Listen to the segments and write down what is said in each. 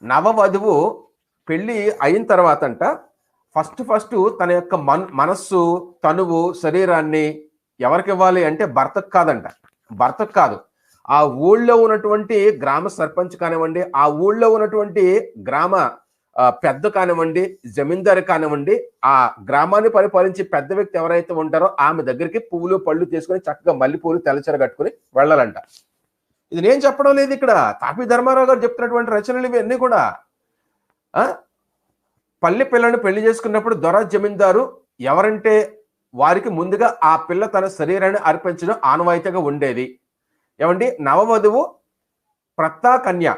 నవవధువు పెళ్లి అయిన తర్వాతంట ఫస్ట్ తన యొక్క మనస్సు, తనువు, శరీరాన్ని ఎవరికి ఇవ్వాలి అంటే భర్తకు కాదంట. భర్తకు కాదు, ఆ ఊళ్ళో ఉన్నటువంటి గ్రామ సర్పంచ్ కానివ్వండి, ఆ ఊళ్ళో ఉన్నటువంటి గ్రామ పెద్ద కానివ్వండి, జమీందారు కానివ్వండి, ఆ గ్రామాన్ని పరిపాలించే పెద్ద వ్యక్తి ఎవరైతే ఉంటారో ఆమె దగ్గరికి పువ్వులు పళ్ళు తీసుకొని చక్కగా మల్లెపూలు తెల్లచీర కట్టుకుని వెళ్ళాలంట. ఇది నేను చెప్పడం లేదు, ఇక్కడ తాపీ ధర్మారావు గారు చెప్తున్నటువంటి రచనలు ఇవన్నీ కూడా. పల్లె పిల్లను పెళ్లి చేసుకున్నప్పుడు దొర జమీందారు ఎవరంటే వారికి ముందుగా ఆ పిల్ల తన శరీరాన్ని అర్పించడం ఆనవాయితీగా ఉండేది. ఏమండి, నవవధువు ప్రత్తా కన్య,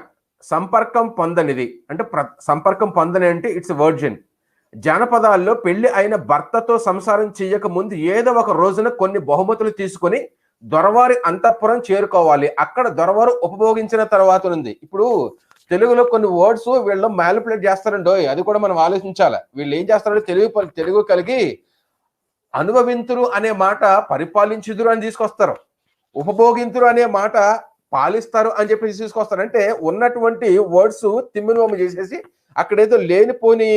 సంపర్కం పొందనిది అంటే సంపర్కం పొందని అంటే ఇట్స్ వర్జిన్. జానపదాల్లో పెళ్లి అయిన భర్తతో సంసారం చేయక ముందు ఏదో ఒక రోజున కొన్ని బహుమతులు తీసుకొని దొరవారి అంతఃపురం చేరుకోవాలి. అక్కడ దొరవారు ఉపభోగించిన తర్వాత ఉంది. ఇప్పుడు తెలుగులో కొన్ని వర్డ్స్ వీళ్ళు మ్యానిపులేట్ చేస్తారండో, అది కూడా మనం ఆలోచించాలి. వీళ్ళు ఏం చేస్తారంటే తెలుగు కలిగి అనుభవింతురు అనే మాట పరిపాలించుదురు అని తీసుకొస్తారు, ఉపభోగింతురు అనే మాట పాలిస్తారు అని చెప్పేసి తీసుకొస్తారు. అంటే ఉన్నటువంటి వర్డ్స్ తిమ్మినోమ చేసేసి అక్కడేదో లేనిపోని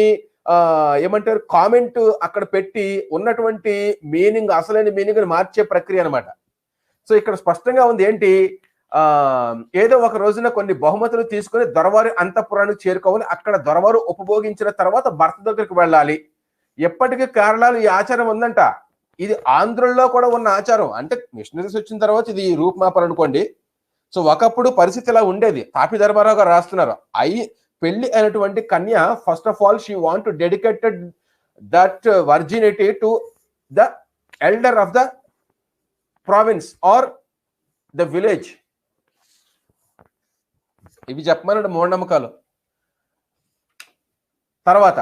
ఏమంటారు కామెంట్ అక్కడ పెట్టి ఉన్నటువంటి మీనింగ్, అసలైన మీనింగ్ మార్చే ప్రక్రియ అనమాట. సో ఇక్కడ స్పష్టంగా ఉంది ఏంటి, ఏదో ఒక రోజున కొన్ని బహుమతులు తీసుకుని దొరవారి అంతఃపురానికి చేరుకోవాలి. అక్కడ దొరవారు ఉపభోగించిన తర్వాత భర్త దగ్గరికి వెళ్ళాలి. ఎప్పటికీ కేరళలో ఈ ఆచారం ఉందంట. ఇది ఆంధ్రుల్లో కూడా ఉన్న ఆచారం. అంటే మిషనరీస్ వచ్చిన తర్వాత ఇది రూపుమాపాలనుకోండి. సో ఒకప్పుడు పరిస్థితి ఇలా ఉండేది. తాపీ ధర్మారావు గారు రాస్తున్నారు, పెళ్లి అయినటువంటి కన్య first of all she want to dedicated that virginity to the elder of the province or the village. ఇవి చెప్పమన్నాడు మూఢనమ్మకాలు. తర్వాత